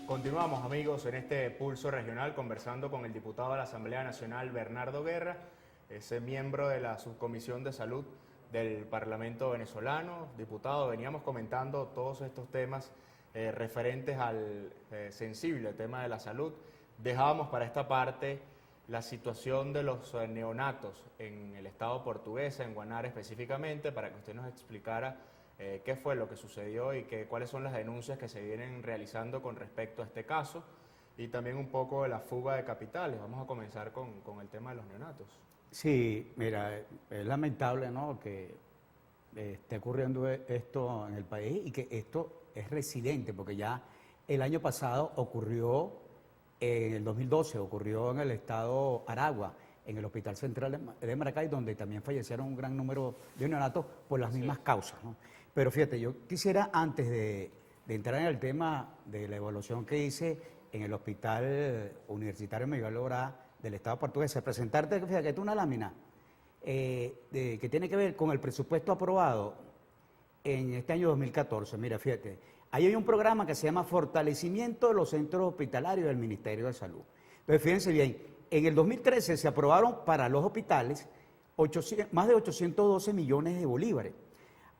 Continuamos, amigos, en este pulso regional conversando con el diputado de la Asamblea Nacional, Bernardo Guerra, ese miembro de la Subcomisión de Salud del Parlamento venezolano. Diputado, veníamos comentando todos estos temas referentes al sensible tema de la salud. Dejábamos para esta parte la situación de los neonatos en el estado portuguesa, en Guanare específicamente, para que usted nos explicara qué fue lo que sucedió y cuáles son las denuncias que se vienen realizando con respecto a este caso, y también un poco de la fuga de capitales. Vamos a comenzar con el tema de los neonatos. Sí, mira, es lamentable, ¿no?, que esté ocurriendo esto en el país y que esto es residente, porque ya el año pasado ocurrió, en el 2012, ocurrió en el estado Aragua, en el Hospital Central de Maracay, donde también fallecieron un gran número de neonatos por las mismas causas, ¿no? Pero fíjate, yo quisiera, antes de entrar en el tema de la evaluación que hice en el Hospital Universitario Miguel Orá del Estado portugués, presentarte, fíjate, una lámina que tiene que ver con el presupuesto aprobado en este año 2014. Mira, fíjate, ahí hay un programa que se llama Fortalecimiento de los Centros Hospitalarios del Ministerio de Salud. Entonces, fíjense bien, en el 2013 se aprobaron para los hospitales más de 812 millones de bolívares.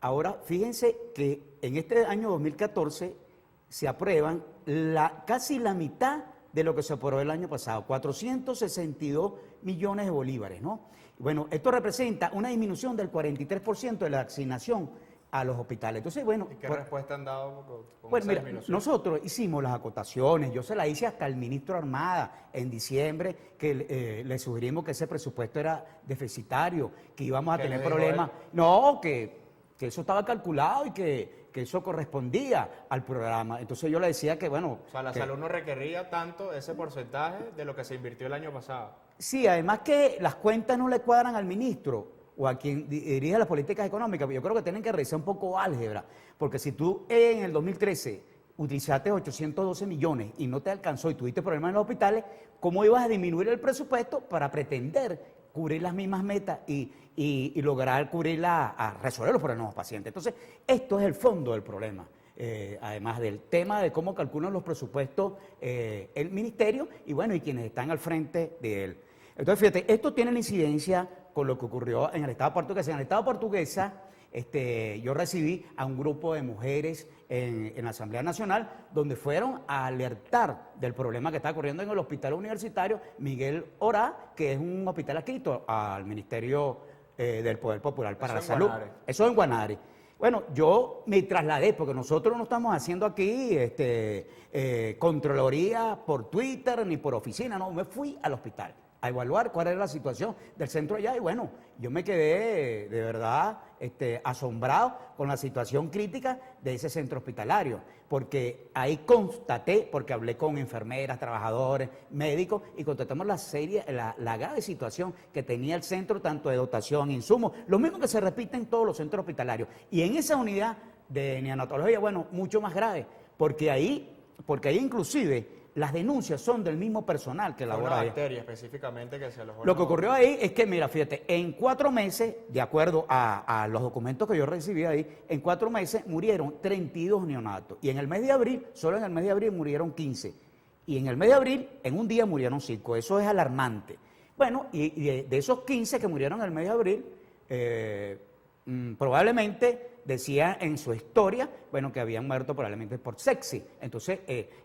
Ahora, fíjense que en este año 2014 se aprueban casi la mitad de lo que se aprobó el año pasado, 462 millones de bolívares, ¿no? Bueno, esto representa una disminución del 43% de la asignación a los hospitales. Entonces, bueno... ¿Y qué respuesta han dado con bueno, esa mira, disminución? nosotros hicimos las acotaciones, yo se la hice hasta al ministro Armada en diciembre, que le sugerimos que ese presupuesto era deficitario, que íbamos a tener problemas. No, que eso estaba calculado y que eso correspondía al programa. Entonces yo le decía que, bueno... O sea, la salud no requería tanto ese porcentaje de lo que se invirtió el año pasado. Sí, además que las cuentas no le cuadran al ministro o a quien dirige las políticas económicas. Yo creo que tienen que revisar un poco álgebra, porque si tú en el 2013 utilizaste 812 millones y no te alcanzó y tuviste problemas en los hospitales, ¿cómo ibas a disminuir el presupuesto para pretender cubrir las mismas metas y lograr a resolver los problemas de los pacientes? Entonces, esto es el fondo del problema. Además del tema de cómo calculan los presupuestos el ministerio y bueno, y quienes están al frente de él. Entonces, fíjate, esto tiene la incidencia con lo que ocurrió en el Estado portugués. En el Estado portuguesa, yo recibí a un grupo de mujeres en la Asamblea Nacional, donde fueron a alertar del problema que está ocurriendo en el Hospital Universitario Miguel Orá, que es un hospital adscrito al Ministerio del Poder Popular para la Salud. Eso en Guanare. Bueno, yo me trasladé, porque nosotros no estamos haciendo aquí contraloría por Twitter ni por oficina, no, me fui al hospital a evaluar cuál era la situación del centro allá y bueno, yo me quedé de verdad asombrado con la situación crítica de ese centro hospitalario, porque ahí constaté, porque hablé con enfermeras, trabajadores, médicos y constatamos la grave situación que tenía el centro, tanto de dotación, insumos, lo mismo que se repite en todos los centros hospitalarios. Y en esa unidad de neonatología, bueno, mucho más grave, porque ahí inclusive las denuncias son del mismo personal que labora ahí. Una bacteria específicamente que se alojó. Lo que ocurrió ahí es que, mira, fíjate, en 4 meses, de acuerdo a los documentos que yo recibí ahí, en 4 meses murieron 32 neonatos. Y en el mes de abril, solo en el mes de abril murieron 15. Y en el mes de abril, en un día murieron 5. Eso es alarmante. Bueno, y de esos 15 que murieron en el mes de abril, probablemente decía en su historia, bueno, que habían muerto probablemente por sepsis. Entonces,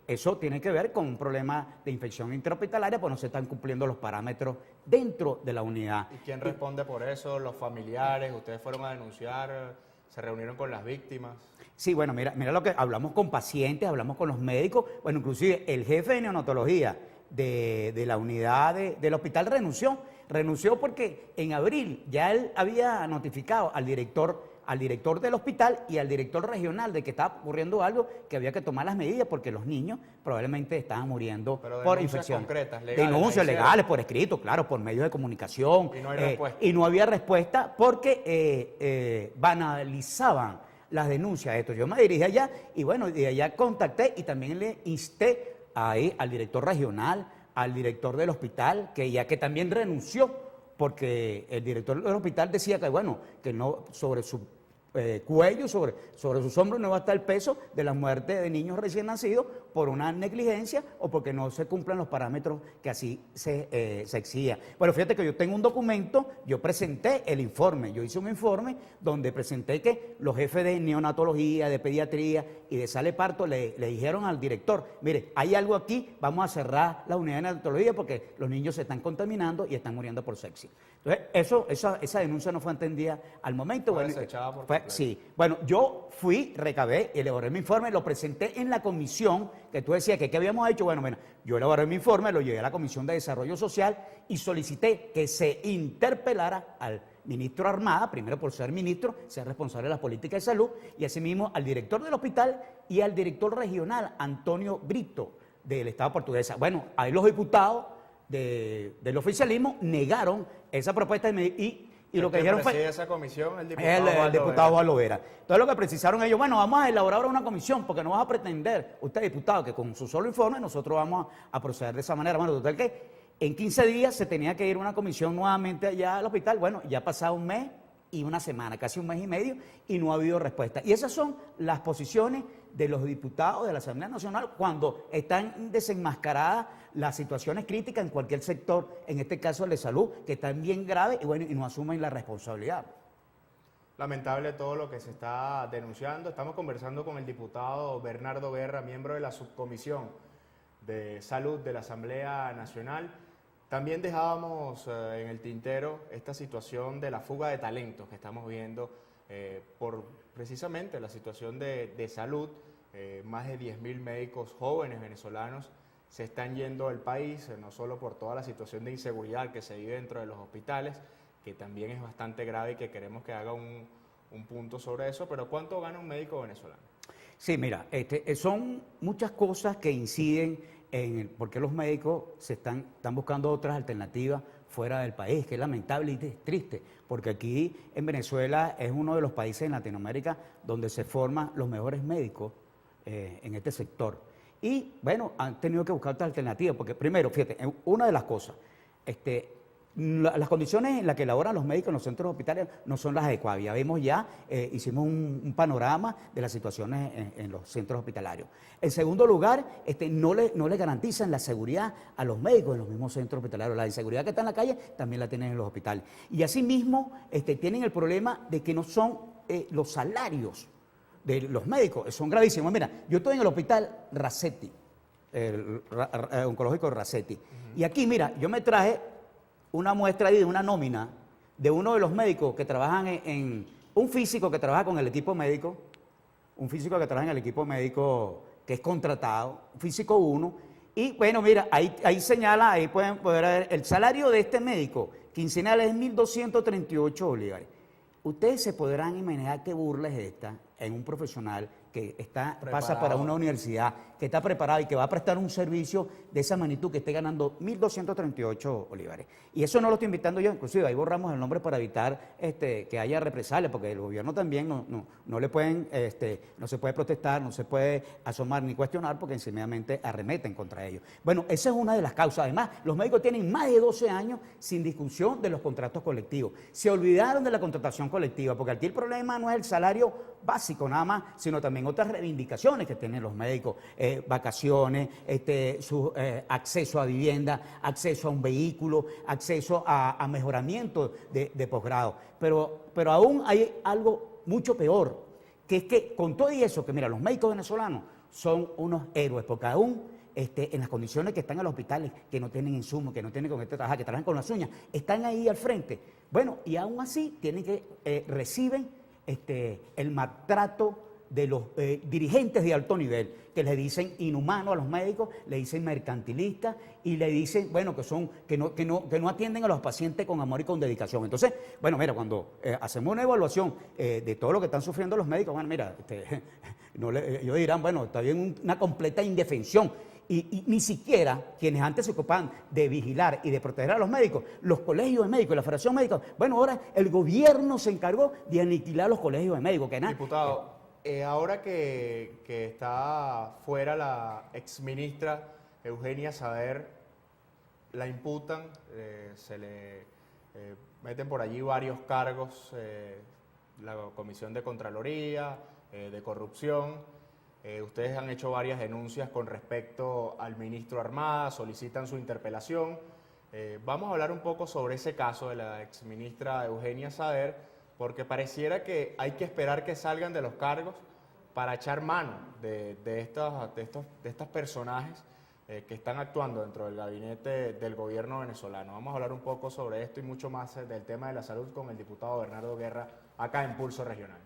eso tiene que ver con un problema de infección intrahospitalaria, pues no se están cumpliendo los parámetros dentro de la unidad. ¿Y quién responde por eso? ¿Los familiares? ¿Ustedes fueron a denunciar? ¿Se reunieron con las víctimas? Sí, bueno, mira lo que hablamos con pacientes, hablamos con los médicos, bueno, inclusive el jefe de neonatología de la unidad del hospital renunció porque en abril ya él había notificado al director del hospital y al director regional de que estaba ocurriendo algo, que había que tomar las medidas porque los niños probablemente estaban muriendo por infección. Concretas, legales, denuncias legales, por escrito, claro, por medios de comunicación. Y no hay respuesta. Y no había respuesta porque banalizaban las denuncias de esto. Yo me dirigí allá y bueno, de allá contacté y también le insté ahí al director regional, al director del hospital, que también renunció, porque el director del hospital decía que, bueno, que no, sobre su cuello, sobre sus hombros no va a estar el peso de la muerte de niños recién nacidos por una negligencia o porque no se cumplan los parámetros que así se exigía. Bueno, fíjate que yo tengo un documento, yo presenté el informe, yo hice un informe donde presenté que los jefes de neonatología, de pediatría y de sala de parto le dijeron al director, mire, hay algo aquí, vamos a cerrar la unidad de neonatología porque los niños se están contaminando y están muriendo por sepsis. Entonces, esa denuncia no fue entendida al momento. Fue Bueno, desechada por fue, completo. sí. Bueno, yo fui, recabé, elaboré mi informe, lo presenté en la comisión que tú decías que qué habíamos hecho. Bueno, yo elaboré mi informe, lo llevé a la Comisión de Desarrollo Social y solicité que se interpelara al ministro Armada, primero por ser ministro, ser responsable de las políticas de salud, y asimismo al director del hospital y al director regional, Antonio Brito, del Estado portuguesa. Bueno, ahí los diputados del oficialismo negaron esa propuesta y lo que dijeron fue esa comisión, el el diputado Waldo Vera. Entonces lo que precisaron ellos, bueno, vamos a elaborar ahora una comisión porque no vas a pretender, usted diputado, que con su solo informe nosotros vamos a proceder de esa manera. Bueno, total que en 15 días se tenía que ir una comisión nuevamente allá al hospital. Bueno, ya ha pasado un mes y una semana, casi un mes y medio, y no ha habido respuesta. Y esas son las posiciones de los diputados de la Asamblea Nacional cuando están desenmascaradas las situaciones críticas en cualquier sector, en este caso el de salud, que están bien graves y bueno, y no asumen la responsabilidad. Lamentable todo lo que se está denunciando. Estamos conversando con el diputado Bernardo Guerra, miembro de la subcomisión de salud de la Asamblea Nacional. También dejábamos en el tintero esta situación de la fuga de talentos que estamos viendo por precisamente la situación de salud. Más de 10.000 médicos jóvenes venezolanos se están yendo del país, no solo por toda la situación de inseguridad que se vive dentro de los hospitales, que también es bastante grave y que queremos que haga un punto sobre eso, pero ¿cuánto gana un médico venezolano? Sí, mira, son muchas cosas que inciden en por qué los médicos están buscando otras alternativas fuera del país, que es lamentable y es triste, porque aquí en Venezuela es uno de los países en Latinoamérica donde se forman los mejores médicos en este sector. Y bueno, han tenido que buscar otras alternativas, porque primero, fíjate, una de las cosas, las condiciones en las que laboran los médicos en los centros hospitalarios no son las adecuadas. Ya vemos hicimos un panorama de las situaciones en los centros hospitalarios. En segundo lugar, no le garantizan la seguridad a los médicos en los mismos centros hospitalarios. La inseguridad que está en la calle también la tienen en los hospitales. Y asimismo, tienen el problema de que no son los salarios de los médicos, son gravísimos. Mira, yo estoy en el hospital Racetti, el oncológico Racetti, y aquí, mira, yo me traje una muestra ahí de una nómina de uno de los médicos que trabajan un físico que trabaja con el equipo médico, un físico que trabaja en el equipo médico que es contratado, un físico 1, y bueno, mira, ahí señala, ahí pueden poder ver, el salario de este médico quincenal es 1.238 bolívares. Ustedes se podrán imaginar qué burla es esta en un profesional que pasa para una universidad, que está preparado y que va a prestar un servicio de esa magnitud, que esté ganando 1.238 bolívares. Y eso no lo estoy invitando yo, inclusive ahí borramos el nombre para evitar que haya represalias, porque el gobierno también no le pueden, no se puede protestar, no se puede asomar ni cuestionar, porque sencillamente arremeten contra ellos. Bueno, esa es una de las causas. Además, los médicos tienen más de 12 años sin discusión de los contratos colectivos. Se olvidaron de la contratación colectiva, porque aquí el problema no es el salario básico nada más, sino también otras reivindicaciones que tienen los médicos, vacaciones, su acceso a vivienda, acceso a un vehículo, acceso a mejoramiento de posgrado. Pero aún hay algo mucho peor, que es que con todo y eso, que mira, los médicos venezolanos son unos héroes, porque aún en las condiciones que están en los hospitales, que no tienen insumos, que no tienen con qué trabajar, que trabajan con las uñas, están ahí al frente. Bueno, y aún así reciben el maltrato de los dirigentes de alto nivel, que le dicen inhumanos a los médicos, le dicen mercantilistas y le dicen, bueno, que no atienden a los pacientes con amor y con dedicación. Entonces, bueno, mira, cuando hacemos una evaluación de todo lo que están sufriendo los médicos, bueno, mira, ellos dirán, bueno, está bien una completa indefensión. Y ni siquiera quienes antes se ocupaban de vigilar y de proteger a los médicos, los colegios de médicos, la Federación Médica, bueno, ahora el gobierno se encargó de aniquilar los colegios de médicos. Diputado, ahora que está fuera la exministra Eugenia Sader, la imputan, se le meten por allí varios cargos la Comisión de Contraloría, de Corrupción. Ustedes han hecho varias denuncias con respecto al ministro Armada, solicitan su interpelación. Vamos a hablar un poco sobre ese caso de la exministra Eugenia Sader, porque pareciera que hay que esperar que salgan de los cargos para echar mano de estos personajes que están actuando dentro del gabinete del gobierno venezolano. Vamos a hablar un poco sobre esto y mucho más del tema de la salud con el diputado Bernardo Guerra acá en Pulso Regional.